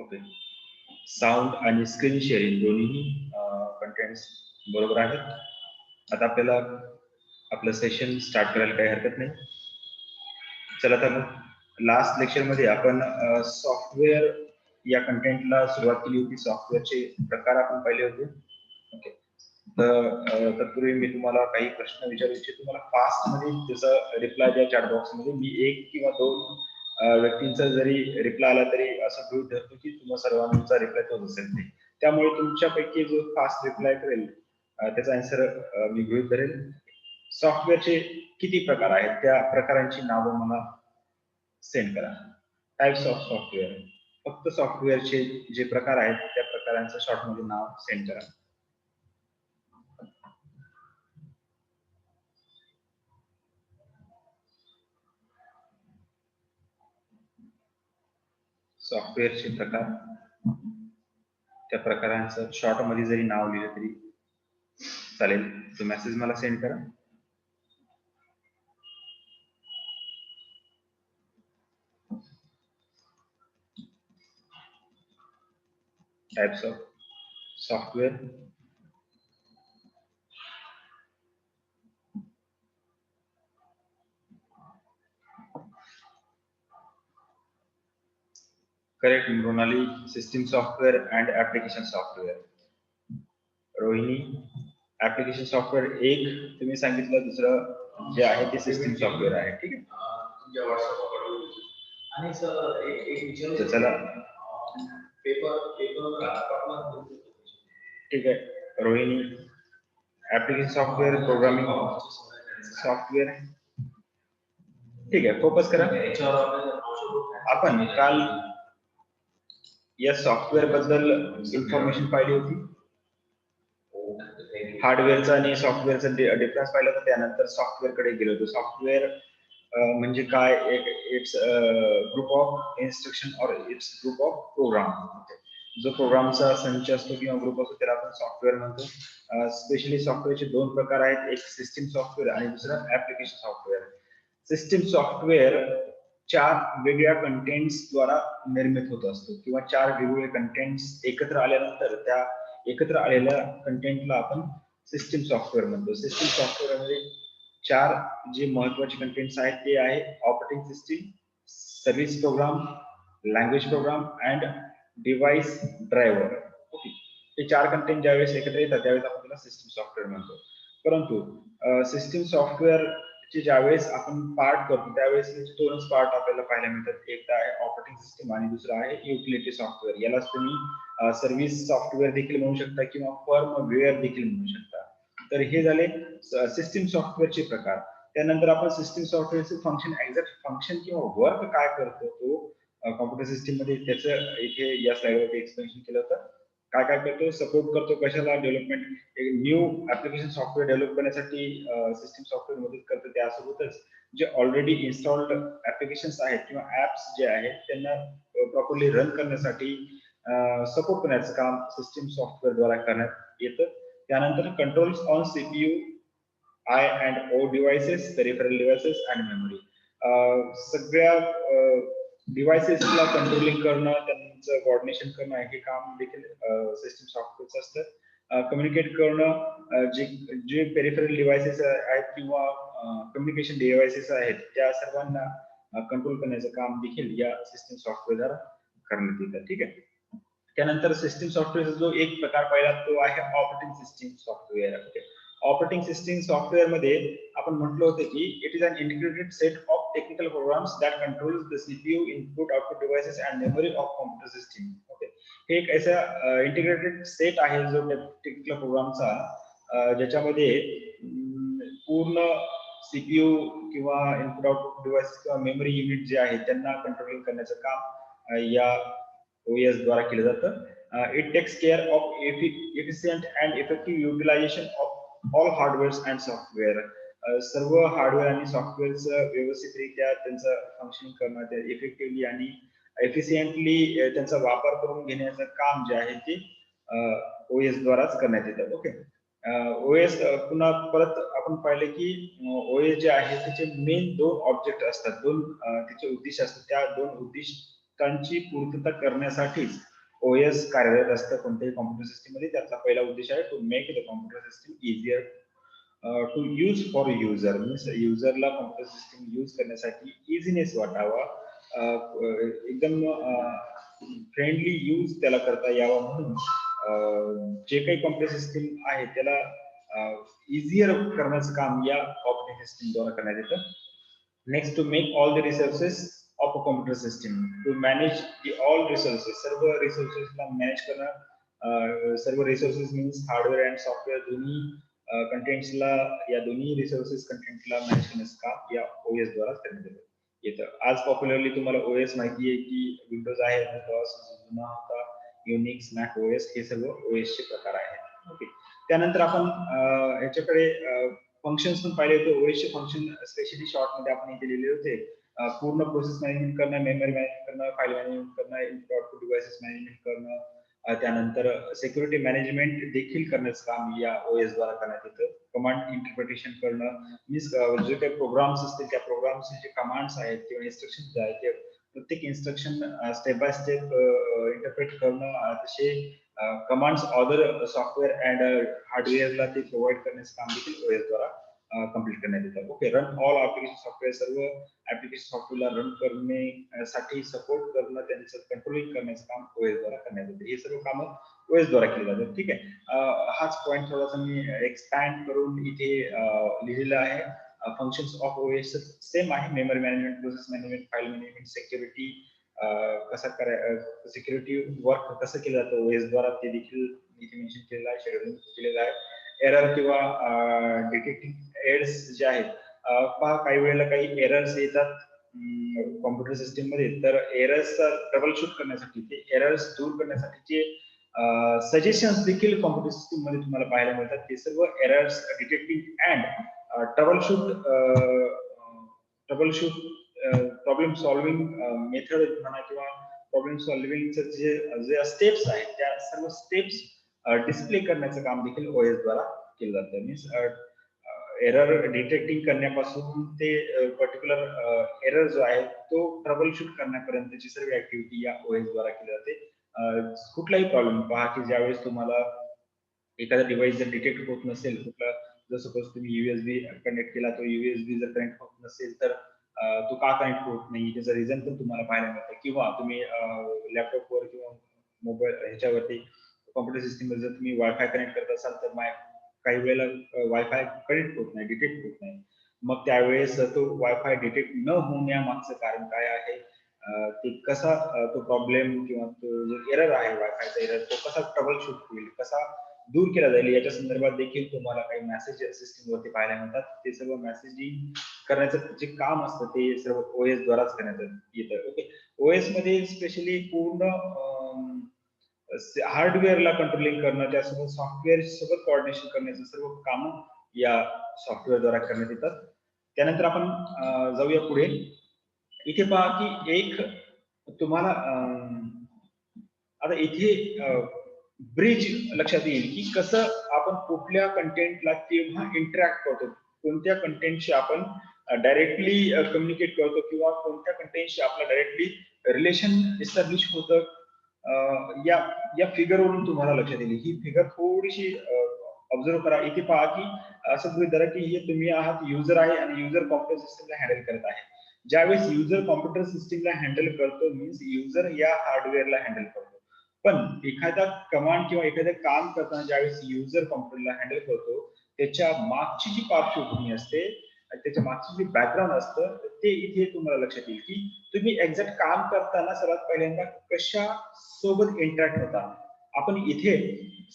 Okay. Sound आणि screen sharing दोन्ही contents बरोबर आहेत. आता आपल्याला आपलं सेशन स्टार्ट करायला काही हरकत नाही. चला तर मग लास्ट लेक्चर मध्ये आपण सॉफ्टवेअर या कंटेंटला सुरुवात केली होती. सॉफ्टवेअरचे प्रकार आपण पाहिले होते. ओके. तर तत्पूर्वी मी तुम्हाला काही प्रश्न विचारू इच्छितो. तुम्हाला फास्ट मध्ये त्याचा रिप्लाय द्या चॅट बॉक्स मध्ये. मी एक किंवा दोन व्यक्तींचा जरी रिप्लाय आला तरी असं गृहीत धरतो की तुम्हाला सर्वांचा रिप्लाय तोच असेल नाही. त्यामुळे तुमच्यापैकी जो फास्ट रिप्लाय करेल त्याचा आन्सर मी गृहीत धरेल. सॉफ्टवेअरचे किती प्रकार आहेत त्या प्रकारांची नावं मला सेंड करा. Types of software. फक्त सॉफ्टवेअरचे जे प्रकार आहेत त्या प्रकारांचं शॉर्ट मध्ये नाव सेंड करा. सॉफ्टवेअरचे प्रकार, त्या प्रकारांचं शॉर्ट मध्ये जरी नाव लिहिलं तरी चालेल. तो मेसेज मला सेंड करा. Types of software. Correct Mrinali. System software and application software. Rohini application software एक तुम्ही सांगितलं, दुसरं जे आहे ते सिस्टीम सॉफ्टवेअर आहे. ठीक आहे. आणि सर एक चला ठीक आहे. Rohini application software, programming software. ठीक आहे, फोकस करा. आपण काल या सॉफ्टवेअर बद्दल इन्फॉर्मेशन पाहिली होती. हार्डवेअरचा आणि सॉफ्टवेअरचा डिफरन्स पाहिला होता. त्यानंतर सॉफ्टवेअर कडे गेलो होतो. सॉफ्टवेअर म्हणजे काय? इट्स ग्रुप ऑफ इन्स्ट्रक्शन और इट्स ग्रुप ऑफ प्रोग्राम. जो प्रोग्रामचा संच असतो किंवा ग्रुप असतो त्याला आपण सॉफ्टवेअर म्हणतो. स्पेशली सॉफ्टवेअरचे दोन प्रकार आहेत. एक सिस्टीम सॉफ्टवेअर आणि दुसरं ऍप्लिकेशन सॉफ्टवेअर. सिस्टीम सॉफ्टवेअर 4 वेगळ्या कंटेंट्स द्वारा निर्मित होत असतो किंवा 4 वेगवेगळे कंटेंट्स एकत्र आल्यानंतर त्या एकत्र आलेल्या कंटेंटला आपण सिस्टीम सॉफ्टवेअर म्हणतो. सिस्टीम सॉफ्टवेअर मध्ये 4 जे महत्वाचे कंटेंट्स आहेत ते आहे operating system, service program, language program and device driver. Okay. हे 4 कंटेंट ज्यावेळेस एकत्र येतात त्यावेळेस आपण त्याला सिस्टीम सॉफ्टवेअर म्हणतो. परंतु सिस्टीम सॉफ्टवेअर चे ज्यावेळेस आपण पार्ट करतो त्यावेळेस त्याचे दोनच पार्ट आपल्याला पाहायला मिळतात. एक आहे ऑपरेटिंग सिस्टीम आणि दुसरा आहे युटिलिटी सॉफ्टवेअर. यालाच तुम्ही सर्व्हिस सॉफ्टवेअर देखील म्हणू शकता किंवा फर्मवेअर देखील म्हणू शकता. तर हे झाले सिस्टीम सॉफ्टवेअरचे प्रकार. त्यानंतर आपण सिस्टीम सॉफ्टवेअरचे फंक्शन, एक्झॅक्ट फंक्शन किंवा वर्क काय करतो तो कॉम्प्युटर सिस्टीम मध्ये त्याचं इथे या स्लाइडवरती एक्सप्लेनेशन केलं होतं. काय काय करतो? सपोर्ट करतो कशाला? डेव्हलपमेंट. एक न्यू ऍप्लिकेशन सॉफ्टवेअर डेव्हलप करण्यासाठी सिस्टीम सॉफ्टवेअर मदत करतं. त्यासोबतच जे ऑलरेडी इन्स्टॉल्ड ऍप्लिकेशन्स आहेत किंवा ऍप्स जे आहेत त्यांना प्रॉपरली रन करण्यासाठी सपोर्ट करण्याचं काम सिस्टीम सॉफ्टवेअर द्वारा करण्यात येतं. त्यानंतर controls on CPU, I and O devices, peripheral devices and memory. सगळ्या डिव्हाइसेसला कंट्रोलिंग करणं, त्यांचं कोऑर्डिनेशन करणं हे काम देखील सिस्टीम सॉफ्टवेअरचं असतं. कम्युनिकेट करणं, जे पेरिफेरल डिव्हाइसेस आहेत किंवा कम्युनिकेशन डिव्हाइसेस आहेत त्या सर्वांना कंट्रोल करण्याचं काम देखील या सिस्टीम सॉफ्टवेअर द्वारा करण्यात येतं. ठीक आहे. त्यानंतर सिस्टीम सॉफ्टवेअरचा जो एक प्रकार पहिला तो आहे operating system software. Operating system software मध्ये आपण म्हटलं होतं की it is an integrated set of technical programs that controls the CPU, input output devices and memory of computer system. Okay. हे एक असा इंटिग्रेटेड सेट आहे जो टेक्निकल प्रोग्रामचा ज्याच्यामध्ये पूर्ण सीपीयू किंवा इनपुट आउटपुट डिव्हाइस किंवा मेमरी युनिट जे आहे त्यांना कंट्रोलिंग करण्याचं काम या OS द्वारा केलं जातं. It takes care of efficient and effective utilisation of all hardwares and software. सर्व हार्डवेअर आणि सॉफ्टवेअरचं व्यवस्थितरित्या त्यांचं फंक्शनिंग करणं, इफेक्टिव्हली आणि एफिशियंटली त्यांचा वापर करून घेण्याचं काम जे आहे ते OS द्वाराच करण्यात येतं. ओके. OS पुन्हा परत आपण पाहिले की OS जे आहे त्याचे मेन 2 ऑब्जेक्ट असतात, 2 त्याचे उद्दिष्ट असतात. त्या 2 उद्दिष्टांची पूर्तता करण्यासाठी ओएस कार्यरत असतं कोणत्याही कॉम्प्युटर सिस्टीम मध्ये. त्यातला पहिला उद्देश आहे to make the computer system easier to use for user. Means युजरला कॉम्प्युटर सिस्टीम यूज करण्यासाठी इझिनेस वाटावा, एकदम फ्रेंडली यूज त्याला करता यावा म्हणून जे काही कॉम्प्युटर सिस्टीम आहे त्याला इझियर करण्याचं काम या ऑपरेटिंग सिस्टीम द्वारा करण्यात येतं. Next, to make all the resources of a computer system, to manage the all resources, सर्व रिसोर्सेसला मॅनेज करणं. सर्व resources means hardware and software दोन्ही कंटेंट्सला, या दोन्ही रिसोर्सेस कंटेंटला मॅनेज करण्याचं काम या ओएस द्वारा करण्यात येतं. आज पॉप्युलरली तुम्हाला ओएस माहिती आहे की विंडोज आहे, जुना होता युनिक्स, मॅक ओएस, हे सर्व ओएस चे प्रकार आहेत. ओके, त्यानंतर आपण याच्याकडे फंक्शन्स पण पाहिले होते. ओएस चे फंक्शन स्पेशली शॉर्ट मध्ये आपण इथे लिहिले होते. पूर्ण प्रोसेस मॅनेजमेंट करणं, मेमरी मॅनेजमेंट करणं, फाईल मॅनेजमेंट करणं, इनपुट आउटपुट डिव्हाइसेस मॅनेजमेंट करणं, त्यानंतर सिक्युरिटी मॅनेजमेंट देखील करण्याचं काम या ओएस द्वारा करण्यात येतं. कमांड इंटरप्रिटेशन करणं, मीन्स जे काही प्रोग्राम्स असतील त्या प्रोग्राम्सचे जे कमांड्स आहेत किंवा इन्स्ट्रक्शन जे आहेत ते प्रत्येक instruction step by step interpret करणं, तसे कमांड्स अदर सॉफ्टवेअर अँड हार्डवेअरला ते प्रोव्हाइड करण्याचं काम देखील ओएस द्वारा कंप्लीट करण्यात येतं. Okay, run all application software, सर्व ऍप्लिकेशन सॉफ्टवेअरला रन करण्यासाठी सपोर्ट करणं, त्यांचं कंट्रोलिंग करण्याचं काम ओएस द्वारा करण्यात येतं. हे सर्व कामं ओएस द्वारा केली जातात. ठीक आहे, हाच पॉईंट थोडासा मी एक्सपॅन्ड करून इथे लिहिलेला आहे. फंक्शन्स ऑफ ओएस सेम आहे, memory management, process management, file management, security कसा सिक्युरिटी वर्क कसं केलं जातं ओएस द्वारा ते देखील इथे मेन्शन केलेलं आहे, शेड्यूलिंग केलेलं आहे. एरर किंवा डिटेक्टिंग एरर्स जे आहेत, पहा काही वेळेला काही एरर्स येतात कॉम्प्युटर सिस्टीम मध्ये, तर एरर्स ट्रबल शूट करण्यासाठी, ते एरर्स दूर करण्यासाठीचे सजेशन्स देखील कॉम्प्युटर सिस्टीम मध्ये तुम्हाला पाहायला मिळतात. ते सर्व errors detecting and trouble shoot problem solving method म्हणा किंवा प्रॉब्लेम सॉल्विंगचे जे स्टेप्स आहेत त्या सर्व स्टेप्स डिस्प्ले करण्याचं काम देखील ओएस द्वारा केलं जातं. मीन्स एरर डिटेक्टिंग करण्यापासून ते पर्टिक्युलर एरर जो आहे तो ट्रबल शूट करण्यापर्यंतची सर्व ऍक्टिव्हिटी या ओएस द्वारा केली जाते. कुठलाही प्रॉब्लेम पहा की ज्यावेळेस तुम्हाला एखादा डिव्हाइस जर डिटेक्ट होत नसेल, कुठला जर सपोज तुम्ही युएसबी कनेक्ट केला, तो युएसबी जर कनेक्ट होत नसेल तर तो का कनेक्ट होत नाही त्याचं रिझन पण तुम्हाला पाहायला मिळतं. किंवा तुम्ही लॅपटॉपवर किंवा मोबाईल ह्याच्यावरती कॉम्प्युटर सिस्टीमवर जर तुम्ही वायफाय कनेक्ट करत असाल तर काही वेळेला वायफाय कनेक्ट होत नाही, डिटेक्ट होत नाही. मग त्यावेळेस तो वायफाय डिटेक्ट न होण्यामागचं कारण काय आहे, ते कसा तो प्रॉब्लेम किंवा तो जो एरर आहे वायफायचा एरर तो कसा ट्रबल शूट होईल, कसा दूर केला जाईल याच्या संदर्भात देखील तुम्हाला काही मेसेज सिस्टीमवरती पाहायला मिळतात. ते सर्व मेसेजिंग करण्याचं जे काम असतं ते सर्व ओएस द्वाराच करण्यात येतं. ओके, ओएस मध्ये स्पेशली पूर्ण हार्डवेअरला कंट्रोलिंग करणं, त्यासोबत सॉफ्टवेअर सोबत कोऑर्डिनेशन करण्याचं सर्व काम या सॉफ्टवेअर द्वारा करण्यात येतात. त्यानंतर आपण जाऊया पुढे. इथे पहा की एक तुम्हाला आता इथे ब्रिज लक्षात येईल की कसं आपण कुठल्या कंटेंटला केव्हा इंटरॅक्ट करतो, कोणत्या कंटेंटशी आपण डायरेक्टली कम्युनिकेट करतो किंवा कोणत्या कंटेंटशी आपलं डायरेक्टली रिलेशन इस्टॅब्लिश होतं. या या फिगरवरून तुम्हाला लक्षात येईल. ही फिगर थोडीशी ऑब्झर्व करा. इथे पहा की असं गृहीत धरा की हे तुम्ही आहात युजर आहे आणि युजर कॉम्प्युटर सिस्टीमला हँडल करत आहे. ज्यावेळेस युजर कॉम्प्युटर सिस्टीमला हँडल करतो मीन्स युजर या हार्डवेअरला हँडल करतो. पण एखादा कमांड किंवा एखादं काम करताना ज्यावेळेस युजर कॉम्प्युटरला हँडल करतो त्याच्या मागची जी पार्श्वभूमी असते, त्याच्या मागचं जे बॅकग्राऊंड असतं ते इथे तुम्हाला लक्षात येईल की तुम्ही एक्झॅक्ट काम करताना सर्वात पहिल्यांदा कशा सोबत इंटरॅक्ट होता. आपण इथे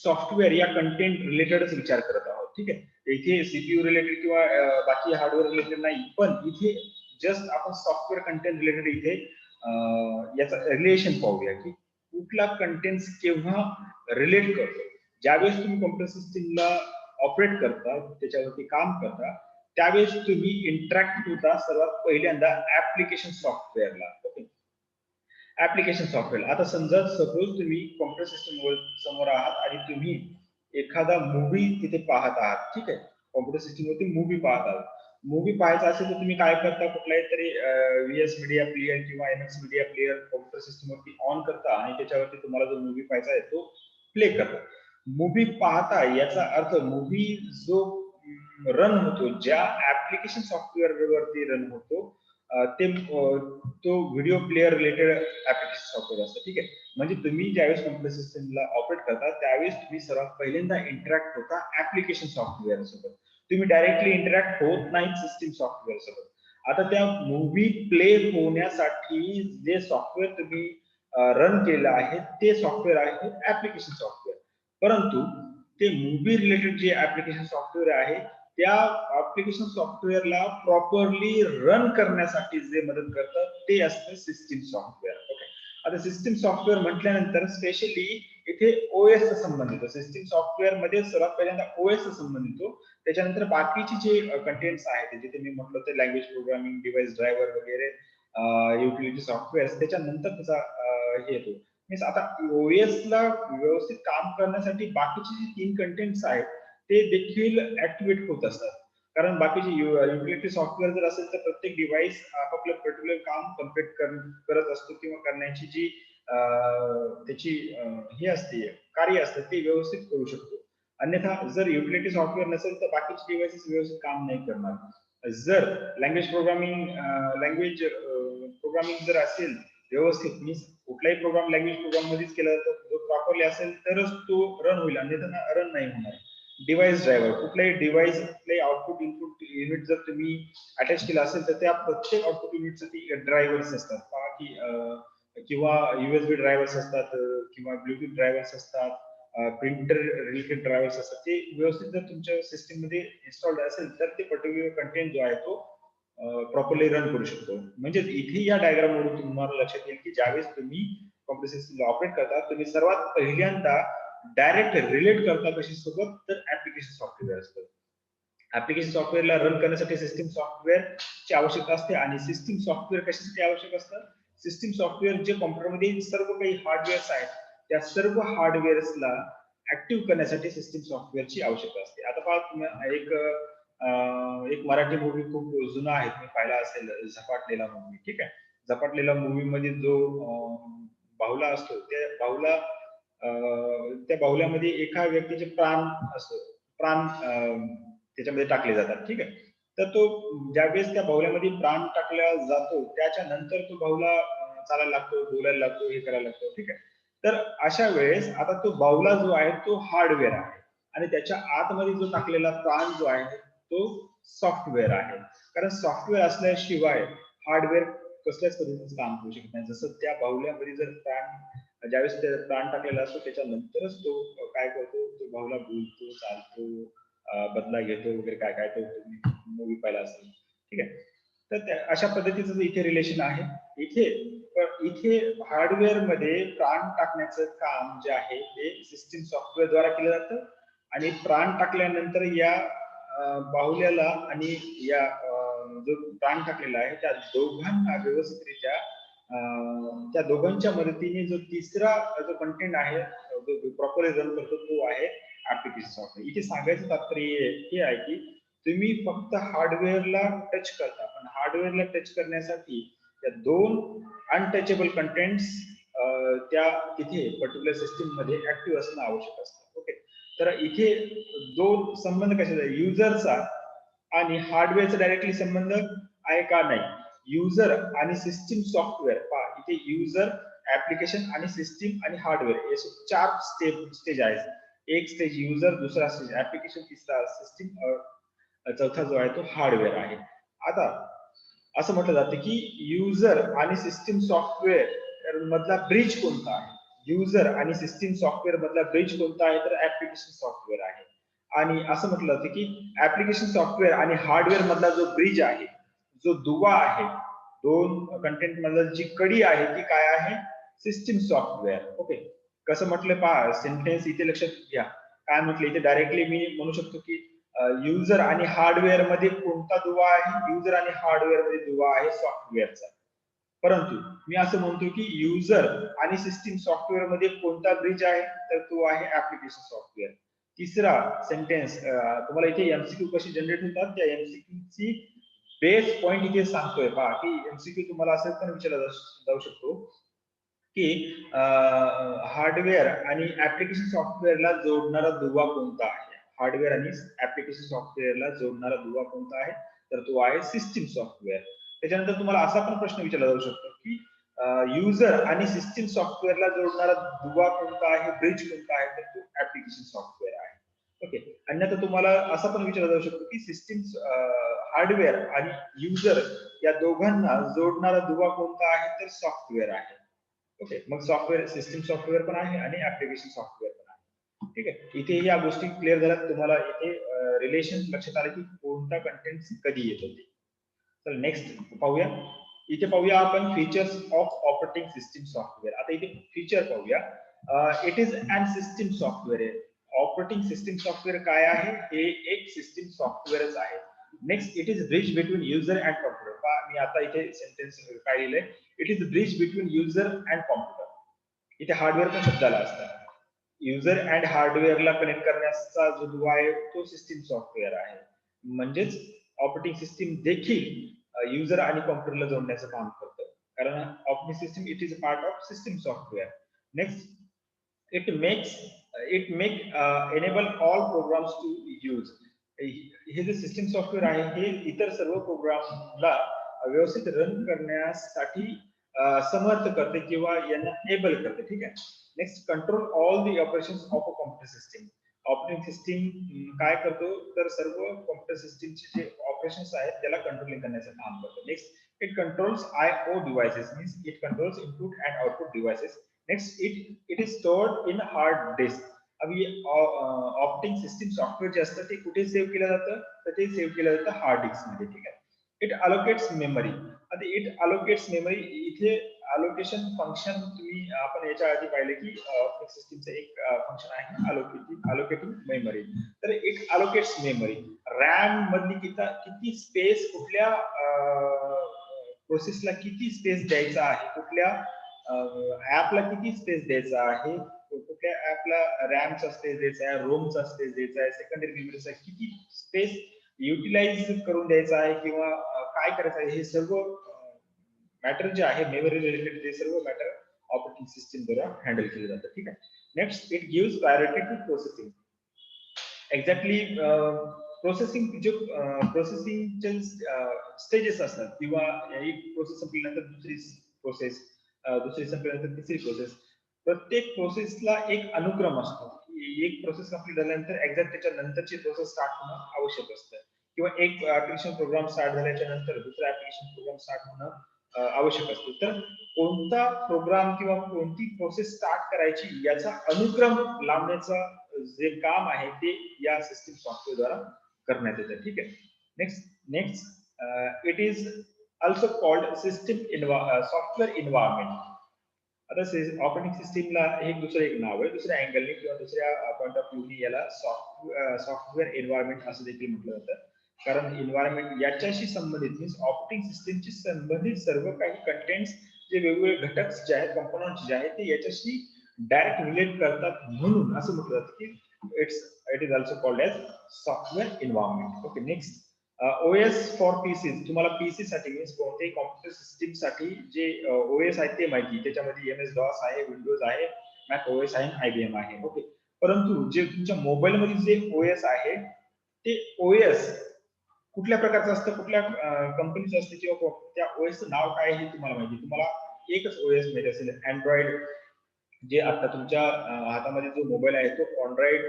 सॉफ्टवेअर या कंटेंट रिलेटेडच विचार करत आहोत. ठीक आहे, इथे सीपीयू रिलेटेड किंवा बाकी हार्डवेअर रिलेटेड नाही, पण इथे जस्ट आपण सॉफ्टवेअर कंटेंट रिलेटेड इथे याचा रिलेशन पाहूया की कुठला कंटेंट केव्हा रिलेट करतो. ज्यावेळेस तुम्ही कॉम्प्युटर सिस्टीमला ऑपरेट करता, त्याच्यावरती काम करता, त्यावेळेस तुम्ही इंटरॅक्ट होता सर्वात पहिल्यांदा ऍप्लिकेशन सॉफ्टवेअरला. Okay, application software. आता समजा सपोज तुम्ही कॉम्प्युटर सिस्टीम समोर आहात आणि तुम्ही एखादा मूवी तिथे पाहत आहात. ठीक आहे, कॉम्प्युटर सिस्टीम वरती मूवी पाहत आहात. मूवी पाहायचा असेल तर तुम्ही काय करता, कुठलाही तरी व्हीएस मीडिया प्लेअर किंवा एमएक्स मीडिया प्लेअर कॉम्प्युटर सिस्टमवरती ऑन करता आणि त्याच्यावरती तुम्हाला जो मूवी पाहायचा आहे तो प्ले करता. मूवी पाहता याचा अर्थ मूवी जो रन होतो, ज्या ऍप्लिकेशन सॉफ्टवेअर वरती रन होतो ते तो video player related application software असतं. ठीक आहे, म्हणजे तुम्ही ज्यावेळेस कॉम्प्युटर सिस्टमला ऑपरेट करता त्यावेळेस तुम्ही सर्वात पहिल्यांदा इंटरॅक्ट होता ऍप्लिकेशन सॉफ्टवेअर सोबत. तुम्ही डायरेक्टली इंटरॅक्ट होत नाही सिस्टीम सॉफ्टवेअर सोबत. आता त्या मूवी प्ले होण्यासाठी जे सॉफ्टवेअर तुम्ही रन केलं आहे ते सॉफ्टवेअर आहे ऍप्लिकेशन सॉफ्टवेअर. परंतु ते मूवी रिलेटेड जे ऍप्लिकेशन सॉफ्टवेअर आहे त्या ऍप्लिकेशन सॉफ्टवेअरला प्रॉपरली रन करण्यासाठी जे मदत करतं ते असतं सिस्टीम सॉफ्टवेअर. ओके, आता सिस्टीम सॉफ्टवेअर म्हटल्यानंतर स्पेशली इथे ओएस चा संबंध येतो. सिस्टीम सॉफ्टवेअर मध्ये सर्वात पहिल्यांदा ओएस चा संबंध येतो, त्याच्यानंतर बाकीचे जे कंटेंट्स आहेत जिथे मी म्हटलं ते लँग्वेज प्रोग्रामिंग, डिव्हाइस ड्रायव्हर वगैरे, युटिलिटी सॉफ्टवेअर, त्याच्यानंतर त्याचा हे येतो. मीन्स आता ओएस ला व्यवस्थित काम करण्यासाठी बाकीचे जे 3 कंटेंट्स आहेत ते देखील ऍक्टिव्हेट होत असतात. कारण बाकीचे युटिलिटी सॉफ्टवेअर जर असेल तर प्रत्येक डिव्हाइस आपापलं पर्टिक्युलर काम कम्प्लीट करत असतो किंवा करण्याची जी त्याची हे असते, कार्य असतं ते व्यवस्थित करू शकतो. अन्यथा जर युटिलिटी सॉफ्टवेअर नसेल तर बाकीचे डिव्हाइसेस व्यवस्थित काम नाही करणार. जर लँग्वेज प्रोग्रामिंग जर असेल व्यवस्थित, मीन्स कुठलाही प्रोग्राम लँग्वेज प्रोग्राम मध्येच केला जातो, जो प्रॉपरली असेल तरच तो रन होईल, अन्यथा रन नाही होणार. डिव्हाइस ड्रायव्हर, कुठलाही डिव्हाइस, कुठलाही आउटपुट इनपुट युनिट जर तुम्ही अटॅच केलं असेल तर त्या प्रत्येक आउटपुट युनिटसाठी ड्रायव्हर्स असतात पहा की किंवा युएसबी ड्रायव्हर्स असतात किंवा ब्लूटूथ ड्रायव्हर्स असतात, प्रिंटर रिलेटेड ड्रायव्हर्स असतात. ते व्यवस्थित जर तुमच्या सिस्टीम मध्ये इन्स्टॉल्ड असेल तर ते पर्टिक्युलर कंटेंट जो आहे तो प्रॉपरली रन करू शकतो. म्हणजे इथे या डायग्राम वरून तुम्हाला लक्षात येईल की ज्यावेळेस तुम्ही कॉम्प्युटर सिस्टम ऑपरेट करता तुम्ही सर्वात पहिल्यांदा डायरेक्ट रिलेट करता कशी सोबत, तर ऍप्लिकेशन सॉफ्टवेअर असतं. ऍप्लिकेशन सॉफ्टवेअरला रन करण्यासाठी सिस्टीम सॉफ्टवेअर ची आवश्यकता असते. आणि सिस्टीम सॉफ्टवेअर कशासाठी आवश्यक असतं? सिस्टीम सॉफ्टवेअर जे कॉम्प्युटरमध्ये सर्व काही हार्डवेअर्स आहेत त्या सर्व हार्डवेअर्सला ऍक्टिव्ह करण्यासाठी सिस्टीम सॉफ्टवेअरची आवश्यकता असते. आता पहा एक मराठी मूवी खूप जुना आहे, तुम्ही पाहिला असेल, झपाटलेला मूवी. ठीक आहे, झपाटलेला मूवी मध्ये जो बाहुला असतो त्या बाहुल्यामध्ये एका व्यक्तीचे प्राण असतो, प्राण त्याच्यामध्ये टाकले जातात. ठीक आहे, तर तो ज्यावेळेस त्या बाहुल्यामध्ये प्राण टाकला जातो त्याच्या नंतर तो बाहुला चालायला लागतो, बोलायला लागतो, हे करायला लागतो. ठीक आहे, तर अशा वेळेस आता तो बाहुला जो आहे तो हार्डवेअर आहे आणि त्याच्या आतमध्ये जो टाकलेला प्राण जो आहे तो सॉफ्टवेअर आहे. कारण सॉफ्टवेअर असल्याशिवाय हार्डवेअर कसल्याच पद्धतीचं काम करू शकत नाही. जसं त्या बाहुल्यामध्ये जर ज्यावेळेस प्राण टाकलेला असतो त्याच्यानंतरच तो काय करतो, तो बाहुला बोलतो, चालतो, बदला घेतो वगैरे, काय काय तो तुम्ही मूवी पाहिला असेल. ठीक आहे, तर अशा पद्धतीचं इथे रिलेशन आहे. इथे हार्डवेअर मध्ये प्राण टाकण्याचं काम जे आहे ते सिस्टीम सॉफ्टवेअर द्वारा केलं जातं. आणि प्राण टाकल्यानंतर या बाहुल्याला आणि या जो प्राण टाकलेला आहे त्या दोघांना व्यवस्थितरित्या त्या दोघांच्या मदतीने जो तिसरा जो कंटेंट आहे जो प्रॉपरली रन करतो तो आहे ऍप्लिकेशन सॉफ्टवेअर. इथे सांगायचं तात्पर्य हे आहे की तुम्ही फक्त हार्डवेअरला टच करता, पण हार्डवेअरला टच करण्यासाठी त्या दोन अनटचेबल कंटेंट्स त्या तिथे पर्टिक्युलर सिस्टीम मध्ये ऍक्टिव्ह असणं आवश्यक असतं. ओके, तर इथे दोन संबंध कशाचा, युजरचा आणि हार्डवेअरचा डायरेक्टली संबंध आहे का? नाही. युजर आणि सिस्टीम सॉफ्टवेअर पहा, इथे युजर, ऍप्लिकेशन आणि सिस्टीम आणि हार्डवेअर असे 4 स्टेज आहेत. एक स्टेज युजर, दुसरा स्टेज ऍप्लिकेशन, तिसरा सिस्टीम, चौथा जो आहे तो हार्डवेअर आहे. आता असं म्हटलं जातं की युजर आणि सिस्टीम सॉफ्टवेअर मधला ब्रिज कोणता आहे? युजर आणि सिस्टीम सॉफ्टवेअर मधला ब्रिज कोणता आहे? तर ऍप्लिकेशन सॉफ्टवेअर आहे. आणि असं म्हटलं जातं की ऍप्लिकेशन सॉफ्टवेअर आणि हार्डवेअर मधला जो ब्रिज आहे, जो दुवा आहे, दोन कंटेंट मधला जी कडी आहे ती काय आहे? System software. ओके, कसं म्हटलं पहा, सेंटेन्स इथे लक्षात घ्या. काय म्हटलं इथे डायरेक्टली मी म्हणू शकतो की युजर आणि हार्डवेअर मध्ये कोणता दुवा आहे? युजर आणि हार्डवेअर मध्ये दुवा आहे सॉफ्टवेअरचा. परंतु मी असं म्हणतो की युजर आणि सिस्टीम सॉफ्टवेअर मध्ये कोणता ब्रिज आहे? तर तो आहे ऍप्लिकेशन सॉफ्टवेअर. तिसरा सेंटेन्स तुम्हाला इथे एमसीक्यू कशी जनरेट होतात त्या एमसीक्यू ची बेस पॉइंट इथे सांगतोय पहा की एमसीक्यू तुम्हाला असं पण विचारला जाऊ शकतो की हार्डवेअर आणि ऍप्लिकेशन सॉफ्टवेअरला जोडणारा दुवा कोणता आहे. हार्डवेअर आणि ऍप्लिकेशन सॉफ्टवेअरला जोडणारा दुवा कोणता आहे, तर तो आहे सिस्टीम सॉफ्टवेअर. त्याच्यानंतर तुम्हाला असा पण प्रश्न विचारला जाऊ शकतो की युजर आणि सिस्टीम सॉफ्टवेअरला जोडणारा दुवा कोणता आहे, ब्रिज कोणता आहे, तर तो ऍप्लिकेशन सॉफ्टवेअर आहे. ओके. अन्यथा तुम्हाला असा पण विचारला जाऊ शकतो की सिस्टीम हार्डवेअर आणि युजर या दोघांना जोडणारा दुवा कोणता आहे, तर सॉफ्टवेअर आहे. ओके. मग सॉफ्टवेअर सिस्टीम सॉफ्टवेअर पण आहे आणि ऍप्लिकेशन सॉफ्टवेअर पण आहे. ठीक आहे. इथे या गोष्टी क्लिअर झाल्यात तुम्हाला. इथे रिलेशन लक्षात आलं की कोणता कंटेंट कधी येतो ते. तर नेक्स्ट पाहूया. इथे पाहूया आपण features of operating system software. आता इथे फीचर पाहूया. It is an system software आहे. ऑपरेटिंग सिस्टीम सॉफ्टवेअर काय आहे, हे एक सिस्टीम सॉफ्टवेअरच आहे. Next, it is bridge between user and computer. मी आता इथे सेंटेन्स काय लिहिलंय, it is bridge between user and computer. इथे हार्डवेअर पण शब्दाला असतात. युजर अँड हार्डवेअरला कनेक्ट करण्याचा जो दुवा आहे तो सिस्टीम सॉफ्टवेअर आहे. म्हणजेच ऑपरेटिंग सिस्टीम देखील युजर आणि कॉम्प्युटरला जोडण्याचं काम करतं, कारण operating system it is a part of system software. Next, it makes it make enable all programs to use. हे जे सिस्टीम सॉफ्टवेअर आहे हे इतर सर्व प्रोग्रामला व्यवस्थित रन करण्यासाठी समर्थ करते किंवा यांना एबल करते. ठीक आहे. Next, control all the operations of a computer system. Operating system काय करतो, तर सर्व कॉम्प्युटर सिस्टीमचे जे ऑपरेशन्स आहेत त्याला कंट्रोलिंग करण्याचं काम करतो. Next, it controls IO devices, means it controls input and output devices. Next, it is stored in hard disk. अभी ऑपरेटिंग सिस्टीम सॉफ्टवेअर जे असतं ते कुठे सेव्ह केलं जातं, तर ते सेव्ह केलं जातं हार्ड डिस्क मध्ये. ठीक आहे. It allocates memory. आता इट अलोकेट्स मेमरी, इथे अलोकेशन फंक्शन तुम्ही आपण याच्या आधी पाहिले की ऑपरेटिंग सिस्टीमचं एक फंक्शन आहे अलोकेटिंग मेमरी. तर इट अलोकेट्स मेमरी. रॅम मधली किती स्पेस, कुठल्या प्रोसेसला किती स्पेस द्यायचा आहे, कुठल्या ऍपला किती स्पेस द्यायचा आहे, कुठल्या ऍपला रॅमचा स्पेस द्यायचा आहे, रोमचा स्पेस द्यायचा आहे, सेकंडरी मेमरीचा किती स्पेस युटिलाइज करून द्यायचा आहे किंवा काय करायचं आहे, हे सर्व मॅटर जे आहे मेमरी रिलेटेड ते सर्व मॅटर ऑपरेटिंग सिस्टीम द्वारा हँडल केले जातं. ठीक आहे. Next, it gives priority to processing. Exactly processing जे प्रोसेसिंगचे स्टेजेस असतात किंवा एक प्रोसेस संपल्यानंतर दुसरी प्रोसेस, दुसरी संपल्यानंतर तिसरी प्रोसेस, प्रत्येक प्रोसेसला एक अनुक्रम असतो. एक प्रोसेस कंप्लीट झाल्यानंतर एक्झॅक्ट त्याच्या नंतरची प्रोसेस स्टार्ट होणं आवश्यक असतं किंवा एक ऍप्लिकेशन प्रोग्राम स्टार्ट झाल्याच्या नंतर दुसरा ऍप्लिकेशन प्रोग्राम स्टार्ट होणं आवश्यक असतं. तर कोणता प्रोग्राम किंवा कोणती प्रोसेस स्टार्ट करायची याचा अनुक्रम लावण्याचं जे काम आहे ते या सिस्टीम सॉफ्टवेअर द्वारा करण्यात येतं. ठीक आहे. Next, it is also called system software environment. आता ऑपरेटिंग सिस्टीमला एक दुसरं एक नाव आहे, दुसऱ्या अँगलने किंवा दुसऱ्या पॉइंट ऑफ व्ह्यूने याला सॉफ्टवेअर एन्व्हायरमेंट असं देखील म्हटलं जातं. कारण एन्व्हायरमेंट याच्याशी संबंधित मीन्स ऑपरेटिंग सिस्टीमशी संबंधित सर्व काही कंटेंट्स जे वेगवेगळे घटक जे आहेत, कंपोनंट्स जे आहेत ते याच्याशी डायरेक्ट रिलेट करतात, म्हणून असं म्हटलं जातं की it is also called as software environment. Okay. Next, OS for PC. तुम्हाला पीसी साठी मीन्स कोणत्याही कॉम्प्युटर सिस्टीम साठी जे OS आहे ते माहिती. त्याच्यामध्ये MS DOS आहे, विंडोज आहे, मॅक OS आहे, IBM आहे. ओके. परंतु जे तुमच्या मोबाईल मध्ये जे OS आहे ते OS कुठल्या प्रकारचं असतं, कुठल्या कंपनीचं असतं किंवा त्या OS नाव काय हे तुम्हाला माहिती. तुम्हाला एकच OS माहिती असेल, अँड्रॉइड. जे आता तुमच्या हातामध्ये जो मोबाईल आहे तो अँड्रॉइड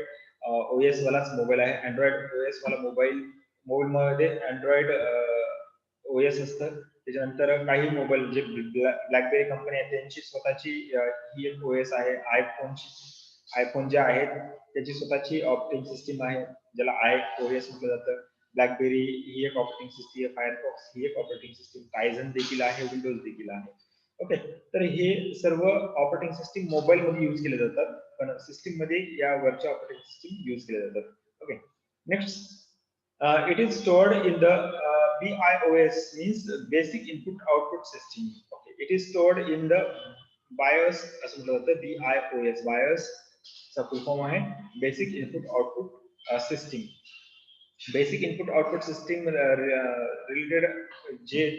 OS वालाच मोबाईल आहे. अँड्रॉइड OS वाला मोबाईल मध्ये अँड्रॉइड OS असतं. त्याच्यानंतर काही मोबाईल जे ब्लॅकबेरी कंपनी आहे त्यांची स्वतःची ही एक OS आहे. आयफोन जे आहेत त्याची स्वतःची ऑपरेटिंग सिस्टीम आहे ज्याला iOS म्हटलं जातं. ब्लॅकबेरी ही एक ऑपरेटिंग सिस्टीम, फायरफॉक्स ही एक ऑपरेटिंग सिस्टीम, टायझन देखील आहे, विंडोज देखील आहे. ओके. तर हे सर्व ऑपरेटिंग सिस्टीम मोबाईल मध्ये यूज केले जातात, पण सिस्टीम मध्ये या वरच्या ऑपरेटिंग सिस्टीम यूज केले जातात. Okay. Next, it is stored in the BIOS, means basic input output system. Okay. It is stored in the BIOS, असं म्हटलं जातं BIOS. BIOS चा फुल फॉर्म आहे basic input output system. Basic input output system related जे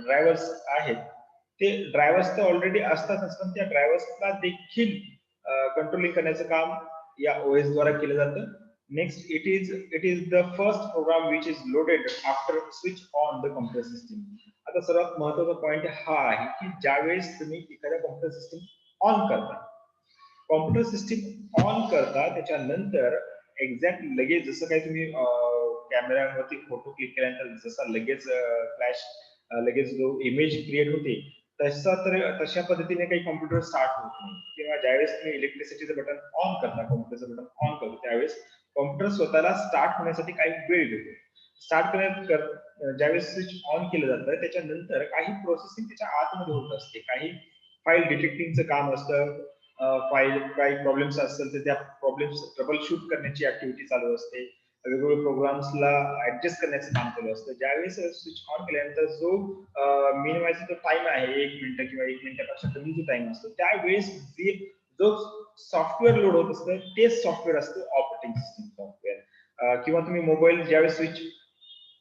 drivers आहेत ते drivers तर already असतातच, पण त्या ड्रायव्हर्सला देखील कंट्रोलिंग करण्याचं काम या ओएस द्वारा केलं जातं. Next it is the first program which is loaded after switch on the computer system. आता सर्वात महत्वाचा पॉइंट हा आहे की ज्यावेळेस तुम्ही एखाद्या कॉम्प्युटर सिस्टीम ऑन करता, कॉम्प्युटर सिस्टीम ऑन करता त्याच्यानंतर एक्झॅक्ट लगेच जसं काही तुम्ही कॅमेऱ्यावरती फोटो क्लिक केल्यानंतर जसा लगेच फ्लॅश लगेच जो इमेज क्रिएट होते तशा पद्धतीने काही कॉम्प्युटर स्टार्ट होत नाही. किंवा ज्यावेळेस तुम्ही इलेक्ट्रिसिटीचं बटन ऑन करता, कॉम्प्युटरचं बटन ऑन करतो, त्यावेळेस कॉम्प्युटर स्वतःला स्टार्ट होण्यासाठी काही वेळ घेतो. स्टार्ट करण्यात ज्यावेळेस स्विच ऑन केलं जातं त्याच्यानंतर काही प्रोसेसिंग त्याच्या आतमध्ये होत असते, काही फाईल डिटेक्टिंगचं काम असतं, फाईल काही प्रॉब्लेम्स असतील तर त्या प्रॉब्लेम्स ट्रबल शूट करण्याची ऍक्टिव्हिटी चालू असते, वेगवेगळ्या प्रोग्राम्सला ऍडजस्ट करण्याचं काम चालू असतं. ज्यावेळेस स्विच ऑन केल्यानंतर जो मिनिमायचा जो टाइम आहे 1 मिनिट किंवा 1 मिनिटापेक्षा कमी जो टाइम असतो त्यावेळेस जो सॉफ्टवेअर लोड होत असतं तेच सॉफ्टवेअर असतं ऑपरेटिंग सिस्टीम सॉफ्टवेअर. किंवा तुम्ही मोबाईल ज्यावेळेस स्विच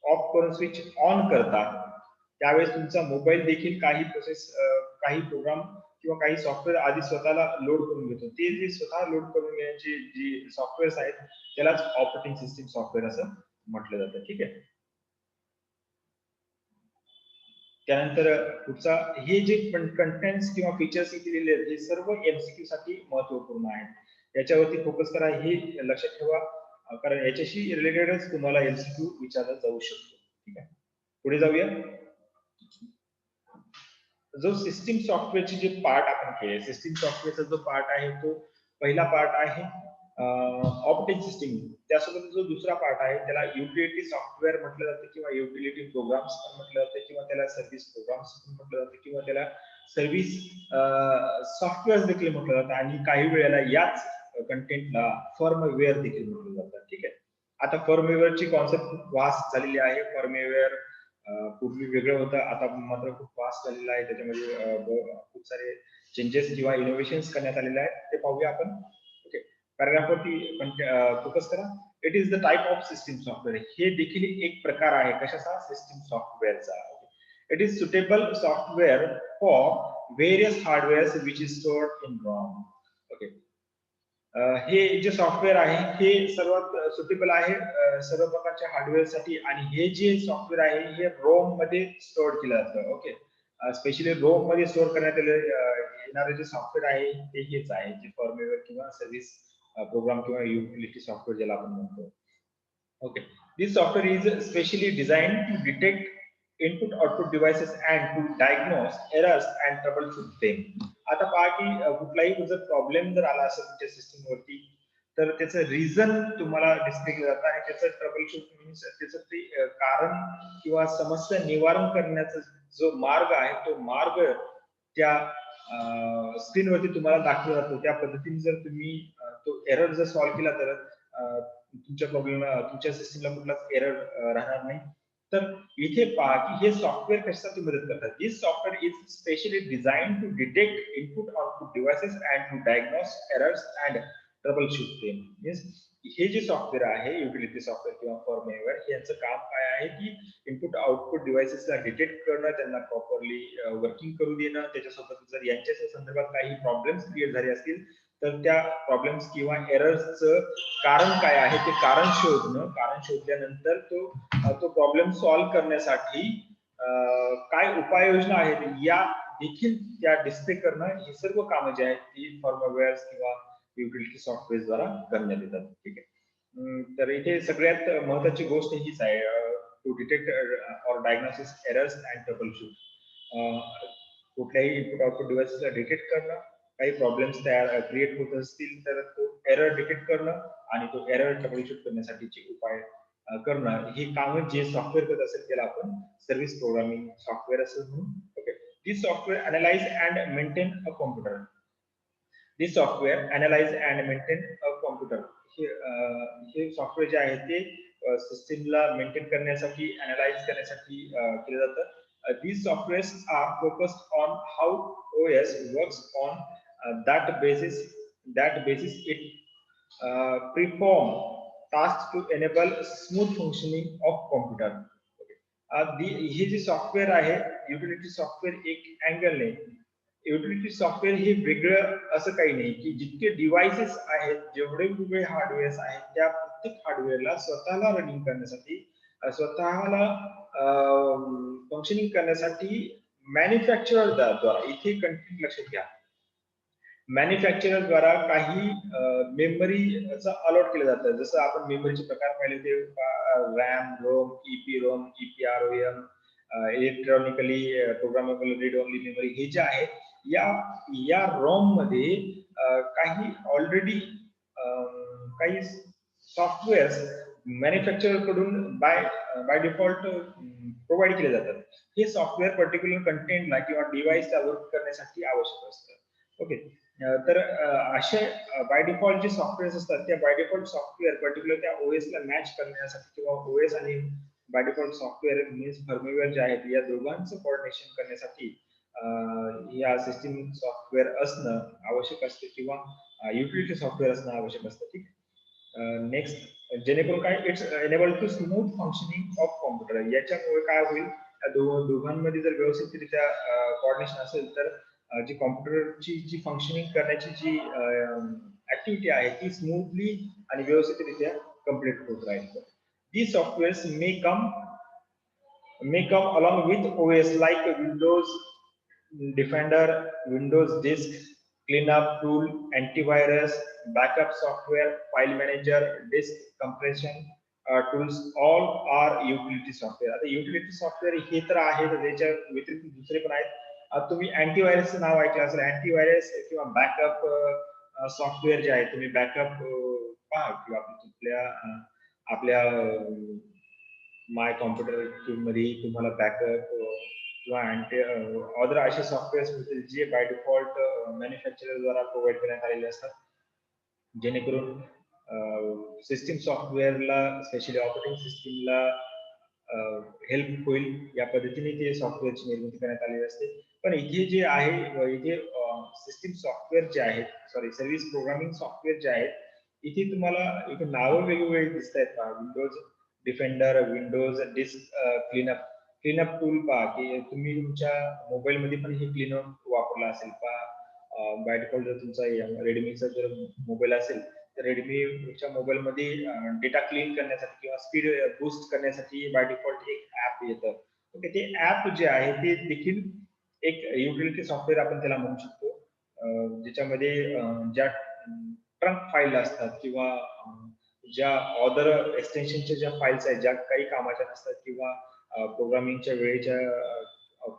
ऑफ करून स्विच ऑन करता त्यावेळेस तुमचा मोबाईल देखील काही प्रोसेस काही प्रोग्राम किंवा काही सॉफ्टवेअर आधी स्वतःला लोड करून घेतो. ते जे स्वतः लोड करून घेण्याचे जी सॉफ्टवेअर्स आहेत त्यालाच ऑपरेटिंग सिस्टीम सॉफ्टवेअर असं म्हटलं जातं. ठीक आहे. त्यानंतर पुढचा हे जे कंटेंट्स किंवा फीचर्स दिलेले आहेत हे सर्व एमसीक्यू साठी महत्वपूर्ण आहेत. याच्यावरती फोकस करा हे लक्षात ठेवा, कारण याच्याशी रिलेटेडच तुम्हाला एमसीक्यू विचारला जाऊ शकतो. ठीक आहे. पुढे जाऊया. जो सिस्टीम सॉफ्टवेअरचे जे पार्ट आपण केले, सिस्टीम सॉफ्टवेअरचा जो पार्ट आहे तो पहिला पार्ट आहे ऑपरेटिंग सिस्टीम. त्यासोबत जो दुसरा पार्ट आहे त्याला युटिलिटी सॉफ्टवेअर म्हटलं जातं किंवा युटिलिटी प्रोग्राम्स पण म्हटलं जातं किंवा त्याला सर्व्हिस प्रोग्राम्स पण म्हटलं जातं किंवा त्याला सर्व्हिस सॉफ्टवेअर देखील म्हटलं जातं आणि काही वेळेला याच कंटेंटला फर्मवेअर देखील म्हटलं जातं. ठीक आहे. आता फर्मवेअरची कॉन्सेप्ट खूप वास्ट झालेली आहे. फर्मवेअर पूर्वी वेगळं होतं, आता मात्र खूप फास्ट झालेलं आहे. त्याच्यामध्ये खूप सारे चेंजेस किंवा इनोव्हेशन्स करण्यात आलेले आहेत, ते पाहूया आपण. ओके. पॅराग्राफवरती फोकस करा. It is the type of system software. हे देखील एक प्रकार आहे कशाचा? सिस्टीम सॉफ्टवेअरचा. It is suitable software for various hardwares which is stored in ROM. Okay. हे जे सॉफ्टवेअर आहे हे सर्वात सुटेबल आहे सर्व प्रकारच्या हार्डवेअरसाठी आणि हे जे सॉफ्टवेअर आहे हे रोम मध्ये स्टोअर केलं जातं. ओके. स्पेशली रोम मध्ये स्टोअर करण्यात येणारे जे सॉफ्टवेअर आहे ते हेच आहे, जे फर्मवेअर किंवा सर्व्हिस प्रोग्राम किंवा युटिलिटी सॉफ्टवेअर ज्याला आपण म्हणतो. Okay. This software is specially design to detect input output devices and to diagnose errors and trouble shoot them. आता पहा की कुठलाही जर प्रॉब्लेम जर आला असेल तुमच्या सिस्टीम वरती तर त्याचं रिझन तुम्हाला डिस्प्ले केलं जातं आणि त्याचं ट्रबल शूट मीन्स त्याचं ते कारण किंवा समस्या निवारण करण्याचा जो मार्ग आहे तो मार्ग त्या स्क्रीनवरती तुम्हाला दाखवला जातो. त्या पद्धतीने जर तुम्ही तो एरर जर सॉल्व्ह केला तर तुमच्या प्रॉब्लेम तुमच्या सिस्टीमला कुठलाच एरर राहणार नाही. तर इथे पहा की हे सॉफ्टवेअर कशासाठी मदत करतात. This software is specially design to detect input output devices and to diagnose errors and trouble shoot them. Means हे जे सॉफ्टवेअर आहे युटिलिटी सॉफ्टवेअर किंवा फर्मवेअर यांचं काम काय आहे की इनपुट आउटपुट डिव्हाइसेसला डिटेक्ट करणं, त्यांना प्रॉपरली वर्किंग करू देणं, त्याच्यासोबत जर यांच्या संदर्भात काही प्रॉब्लेम्स क्रिएट झाले असतील तर त्या प्रॉब्लेम्स किंवा एरर्सचं कारण काय आहे ते कारण शोधणं, कारण शोधल्यानंतर तो प्रॉब्लेम सॉल्व्ह करण्यासाठी काय उपाययोजना आहेत या देखील त्या डिस्प्ले करणं, हे सर्व कामं जे आहेत ती फर्मवेअर किंवा युटिलिटी सॉफ्टवेअर द्वारा करण्यात येतात. ठीक आहे. तर इथे सगळ्यात महत्वाची गोष्ट हीच आहे, to detect or diagnosis errors and trouble shoot. कुठल्याही इनपुट आउटपुट डिव्हाइसेसला डिटेक्ट करणं, काही प्रॉब्लेम्स तयार क्रिएट होत असतील तर तो एरर डिटेक्ट करणं आणि तो एरर ट्रबल शूट करण्यासाठीचे उपाय करणं, हे काम जे सॉफ्टवेअर करत असेल त्याला आपण सर्व्हिस प्रोग्रामिंग सॉफ्टवेअर असं म्हणून. Okay. This software analyse and maintain a computer. This software analyse and maintain a computer. हे सॉफ्टवेअर जे आहे ते सिस्टीमला मेंटेन करण्यासाठी, अनालाइज करण्यासाठी केलं जातं. These softwares are focused on how OS works on that basis. that basis it perform tasks to enable smooth functioning of computer. हे जे सॉफ्टवेअर आहे युटिलिटी सॉफ्टवेअर एक अँगलने युटिलिटी सॉफ्टवेअर हे वेगळं असं काही नाही की जितके डिव्हाइसेस आहेत जेवढे वेगवेगळे हार्डवेअर्स आहेत त्या प्रत्येक हार्डवेअरला स्वतःला रनिंग करण्यासाठी स्वतःला फंक्शनिंग करण्यासाठी मॅन्युफॅक्चरर द्वारा इथे कंटेंट लक्षात घ्या मॅन्युफॅक्चरर द्वारा काही मेमरीचं अलॉट केलं जातं जसं आपण मेमरीचे प्रकार पाहिले ते RAM ROM EP ROM EPROM electronically programmable read only memory हे जे आहेत या रोम मध्ये काही ऑलरेडी काही सॉफ्टवेअर मॅन्युफॅक्चरर कडून बाय डिफॉल्ट प्रोव्हाइड केले जातात हे सॉफ्टवेअर पर्टिक्युलर कंटेंटला किंवा डिव्हाइसला वर्क करण्यासाठी आवश्यक असतं ओके तर असे बाय डिफॉल्ट जे सॉफ्टवेअर असतात त्या बाय डिफॉल्ट सॉफ्टवेअर पर्टिक्युलर त्या ओएस ला मॅच करण्यासाठी किंवा ओएस आणि by default software means firmware जे आहेत या दोघांचं कोऑर्डिनेशन करण्यासाठी या सिस्टीम सॉफ्टवेअर असणं आवश्यक असते किंवा युटिलिटी सॉफ्टवेअर असणं आवश्यक असतं ठीक नेक्स्ट जेणेकरून काय it's enable to smooth functioning of computer याच्यामुळे काय होईल दोघांमध्ये जर व्यवस्थितरित्या कोऑर्डिनेशन असेल तर जी कॉम्प्युटरची जी फंक्शनिंग करण्याची जी ऍक्टिव्हिटी आहे ती स्मूथली आणि व्यवस्थितरित्या कंप्लीट होत राहील these softwares may come along with OS like Windows Defender, Windows Disk, Cleanup Tool, Antivirus, Backup Software, File Manager, Disk Compression tools. All are utility software. आता utility software हे तर आहे त्याच्या व्यतिरिक्त दुसरे पण आहेत. तुम्ही अँटीव्हायरस नाव ऐकलं असेल अँटीव्हायरस किंवा बॅकअप सॉफ्टवेअर जे आहे तुम्ही बॅकअप पहा किंवा आपल्या माय कॉम्प्युटर मध्ये तुम्हाला बॅकअप किंवा अदर असे सॉफ्टवेअर्स मिळतील जे बाय डिफॉल्ट मॅन्युफॅक्चरर द्वारा प्रोव्हाइड करण्यात आलेले असतात जेणेकरून सिस्टीम सॉफ्टवेअरला स्पेशली ऑपरेटिंग सिस्टीमला हेल्प होईल या पद्धतीने ते सॉफ्टवेअरची निर्मिती करण्यात आलेली असते पण इथे जे आहे इथे सिस्टीम सॉफ्टवेअर जे आहेत सॉरी सर्व्हिस प्रोग्रामिंग सॉफ्टवेअर जे आहेत इथे तुम्हाला इथे नावं वेगवेगळे दिसत आहेत का Windows Defender Windows disk cleanup tool पहा की तुम्ही तुमच्या मोबाईलमध्ये पण हे क्लीनअप वापरला असेल पहा बाय डिफॉल्ट जर तुमचा रेडमीचा जर मोबाईल असेल तर रेडमीच्या मोबाईलमध्ये डेटा क्लीन करण्यासाठी किंवा स्पीड बूस्ट करण्यासाठी बाय डिफॉल्ट एक ऍप येतं ओके ते ऍप जे आहे ते देखील एक युटिलिटी सॉफ्टवेअर आपण त्याला म्हणू शकतो ज्याच्यामध्ये ज्या ट्रंक फाईल असतात किंवा ज्या ऑदर एक्सटेन्शनच्या ज्या फाईल्स आहेत ज्या काही कामाच्या नसतात किंवा प्रोग्रामिंगच्या वेळेच्या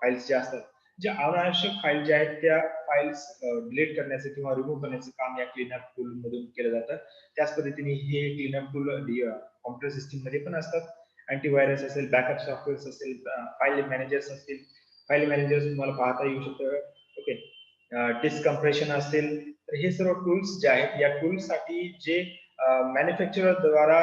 फाईल्स ज्या असतात ज्या अनावश्यक फाईल ज्या आहेत त्या फाईल्स डिलीट करण्याचं किंवा रिमूव्ह करण्याचं काम या क्लीनअप टूल मधून केलं जातं त्याच पद्धतीने हे क्लीनअप टूल कॉम्प्युटर सिस्टीम मध्ये पण असतात अँटीव्हायरस असेल बॅकअप सॉफ्टवेअर्स असेल फाईल मॅनेजर्स असतील फाईल मॅनेजर्स तुम्हाला पाहता येऊ शकतं ओके डिस्क कम्प्रेशन असेल तर हे सर्व टूल्स जे आहेत या टूल्स साठी जे मॅन्युफॅक्चरर द्वारा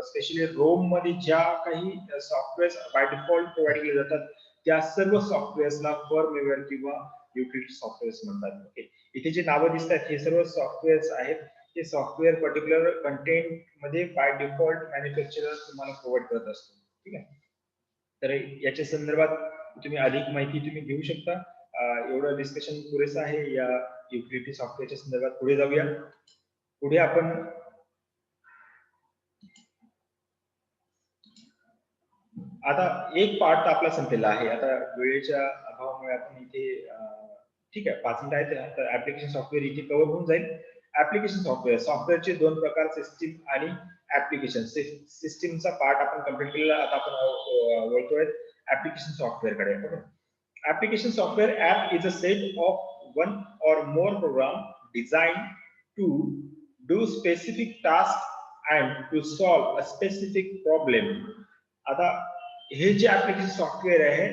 स्पेशली रोम मध्ये ज्या काही सॉफ्टवेअर्स बाय डिफॉल्ट प्रोव्हाइड केले जातात त्या सर्व सॉफ्टवेअर्सला फर्मवेअर किंवा युटिलिटी सॉफ्टवेअर्स म्हणतात ओके इथे जे नावं दिसतात हे सर्व सॉफ्टवेअर्स आहेत ते सॉफ्टवेअर पर्टिक्युलर कंटेंट मध्ये बाय डिफॉल्ट मॅन्युफॅक्चरर तुम्हाला प्रोव्हाइड करत असतो ठीक आहे तर याच्या संदर्भात तुम्ही अधिक माहिती तुम्ही घेऊ शकता एवढं डिस्कशन पुरेसं आहे या युटिलिटी सॉफ्टवेअरच्या संदर्भात पुढे जाऊया पुढे आपण आता एक पार्ट आपला संपलेला आहे आता वेळेच्या अभावामुळे आपण इथे ठीक आहे 5 मिनिट आहेत तर ऍप्लिकेशन सॉफ्टवेअर इथे कव्हर होऊन जाईल ऍप्लिकेशन सॉफ्टवेअरचे दोन प्रकार सिस्टीम आणि ऍप्लिकेशन सिस्टीमचा पार्ट आपण कंप्लीट केलेला आता आपण वळतोय ऍप्लिकेशन सॉफ्टवेअर कडे application software app is a set of one और more program design to do specific task and to solve a specific problem आता हे जे ऍप्लिकेशन सॉफ्टवेअर आहे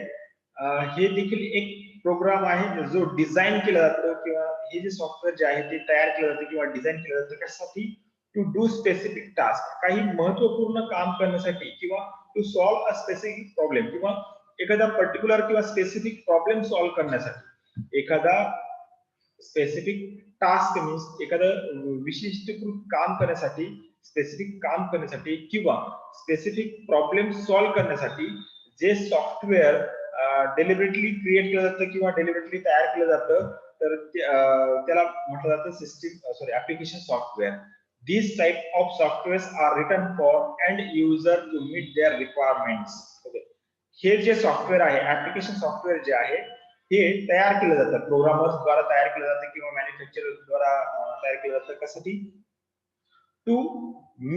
हे देखील एक प्रोग्राम आहे जो डिझाईन केला जातो किंवा हे जे सॉफ्टवेअर जे आहे ते तयार केलं जातं किंवा डिझाईन केलं जातं कशासाठी टू डू स्पेसिफिक टास्क काही महत्वपूर्ण काम करण्यासाठी किंवा to solve a specific problem किंवा एखादा पर्टिक्युलर किंवा स्पेसिफिक प्रॉब्लेम सॉल्व करण्यासाठी एखादा स्पेसिफिक टास्क मीन्स एखादं विशिष्टकृत काम करण्यासाठी, स्पेसिफिक काम करण्यासाठी किंवा स्पेसिफिक प्रॉब्लेम सॉल्व्ह करण्यासाठी जे सॉफ्टवेअर डेलिबरेटली क्रिएट केलं जातं किंवा डेलिबरेटली तयार केलं जातं, तर त्याला म्हटलं जातं system application software. These type of softwares are written for end user to meet their requirements. Okay. हे जे सॉफ्टवेअर आहे, ऍप्लिकेशन सॉफ्टवेअर जे आहे, हे तयार केलं जातं, प्रोग्रामर्स द्वारा तयार केलं जातं किंवा मॅन्युफॅक्चरर द्वारा तयार केलं जातं. कशासाठी? To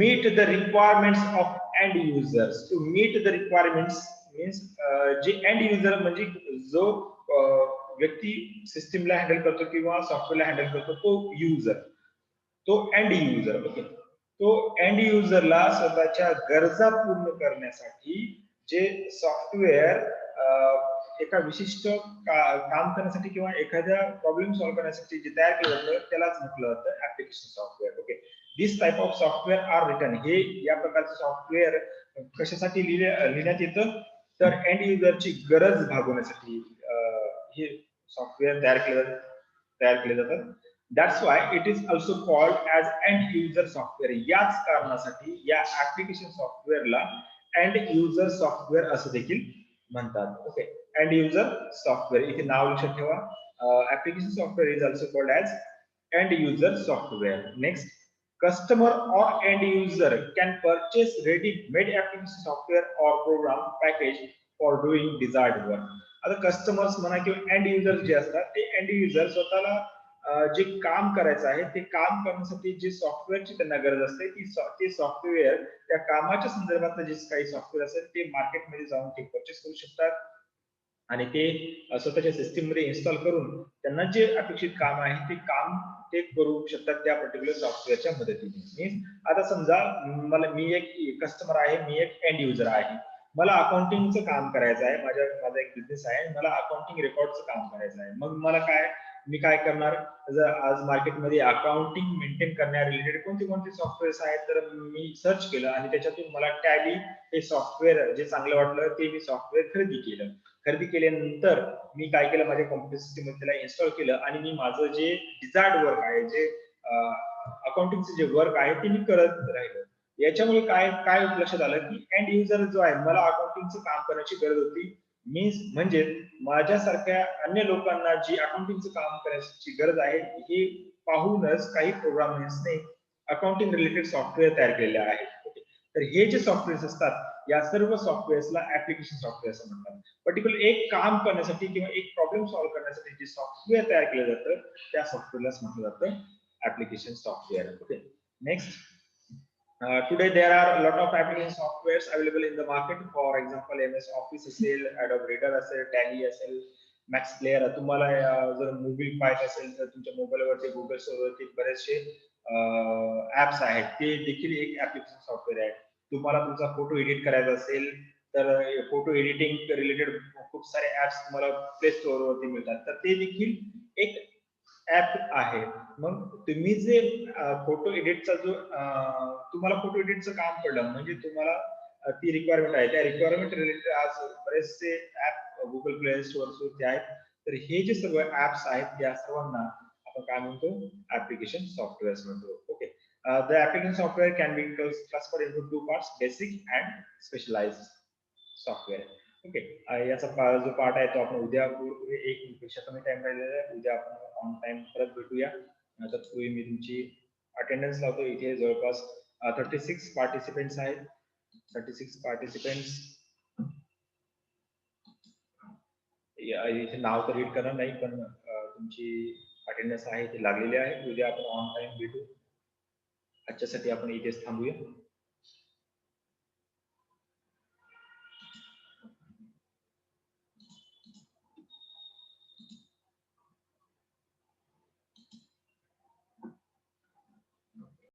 meet the requirements of end users. To meet the requirements means जे एंड युजर म्हणजे जो व्यक्ती सिस्टीमला हँडल करतो किंवा सॉफ्टवेअरला हँडल करतो, तो युजर, तो एंड युजर. ओके. तो एंड युजरला स्वतःच्या गरजा पूर्ण करण्यासाठी जे सॉफ्टवेअर एका विशिष्ट काम करण्यासाठी किंवा एखाद्या प्रॉब्लेम सॉल्व्ह करण्यासाठी जे तयार केलं जातं, त्यालाच म्हटलं जातं application software. Okay. This type of software are written. हे या प्रकारचं सॉफ्टवेअर कशासाठी लिहिण्यात येतं? तर एंड युजरची गरज भागवण्यासाठी हे सॉफ्टवेअर तयार केले जातात. That's why it is also called as end user software. याच कारणासाठी या ऍप्लिकेशन सॉफ्टवेअरला एंड युजर सॉफ्टवेअर असं देखील म्हणतात. ओके. एंड युजर सॉफ्टवेअर इथे नाव लक्षात ठेवा. Application software is also called as end user software. Next, customer or end user can purchase ready-made application software or program package for doing desired work. आता customers म्हणा किंवा end user जे असतात, ते end user स्वतःला जे काम करायचं आहे, ते काम करण्यासाठी जे सॉफ्टवेअरची त्यांना गरज असते, ते सॉफ्टवेअर त्या कामाच्या संदर्भात जे काही सॉफ्टवेअर असेल, ते मार्केटमध्ये जाऊन ते परचेस करू शकतात आणि ते स्वतःच्या सिस्टीम मध्ये इन्स्टॉल करून त्यांना जे अपेक्षित काम आहे ते काम ते करू शकतात त्या पर्टिक्युलर सॉफ्टवेअरच्या मदतीने. आता समजा मी एक कस्टमर आहे, मी एक एंड युजर आहे, मला अकाउंटिंगचं काम करायचं आहे, माझा एक बिझनेस आहे, मला अकाउंटिंग रेकॉर्डचं काम करायचं आहे. मग मला मी काय करणार? जर आज मार्केटमध्ये अकाउंटिंग मेंटेन करण्या रिलेटेड कोणते कोणते सॉफ्टवेअर्स आहेत, तर मी सर्च केलं आणि त्याच्यातून मला टॅली हे सॉफ्टवेअर जे चांगलं वाटलं ते मी सॉफ्टवेअर खरेदी केलं. खरेदी केल्यानंतर मी काय केलं, माझ्या कॉम्प्युटर सिस्टीम मध्ये त्याला इन्स्टॉल केलं आणि मी माझं जे डिझायर्ड वर्क आहे, जे अकाउंटिंगचं जे वर्क आहे, ते मी करत राहिलो. याच्यामुळे काय काय लक्षात आलं की एंड युजर जो आहे, मला अकाउंटिंगचं काम करण्याची गरज होती. म्हणजे माझ्यासारख्या अन्य लोकांना जी अकाउंटिंगचं काम करण्याची गरज आहे, हे पाहूनच काही प्रोग्रामर्सने अकाउंटिंग रिलेटेड सॉफ्टवेअर तयार केलेले आहेत. तर हे जे सॉफ्टवेअर्स असतात, या सर्व सॉफ्टवेअर्सला ऍप्लिकेशन सॉफ्टवेअर असं म्हणतात. पर्टिक्युलर एक काम करण्यासाठी किंवा एक प्रॉब्लेम सॉल्व्ह करण्यासाठी जे सॉफ्टवेअर तयार केलं जातं, त्या सॉफ्टवेअरलाच म्हटलं जातं application software. Okay. Next, today there are a lot of application softwares available in the market. For example, MS Office असेल, Adobe Reader असेल, Tally असेल, Max Player. तुम्हाला जर मूवी पाहायचं असेल तर तुमच्या मोबाईलवरती गुगल स्टोरवरती बरेचसे ऍप्स आहेत, ते देखील एक ऍप्लिकेशन सॉफ्टवेअर आहे. तुम्हाला तुमचा फोटो एडिट करायचा असेल तर फोटो एडिटिंग रिलेटेड खूप सारे ऍप्स तुम्हाला प्ले स्टोअर वरती मिळतात, तर ते देखील एक ऍप आहे. मग तुम्ही जे फोटो एडिटचा जो तुम्हाला फोटो एडिटचं काम पडलं म्हणजे तुम्हाला ती रिक्वायरमेंट आहे, त्या रिक्वायरमेंट रिलेटेड आज बरेचसे ऍप गुगल प्ले स्टोअर वरती आहेत. तर हे जे सर्व ऍप्स आहेत, त्या सर्वांना आपण काय म्हणतो? ऍप्लिकेशन सॉफ्टवेअर म्हणतो. Okay. The application software can be classified into two parts, basic and specialized software. Okay. याचा जो पार्ट आहे तो आपण उद्या एक पेक्षा कमी टाइम राहिलेला आहे, उद्या आपण ऑन टाइम परत भेटूया. तत्पूर्वी मी तुमची अटेंडन्स लावतो. इथे जवळपास 36 पार्टिसिपेंट्स आहेत. 36 पार्टिसिपेंट्स. इथे नाव तर रीड करणार नाही, पण तुमची अटेंडन्स आहे ते लागलेली आहे. उद्या आपण ऑन टाइम भेटू. आजच्यासाठी आपण इथेच थांबूया.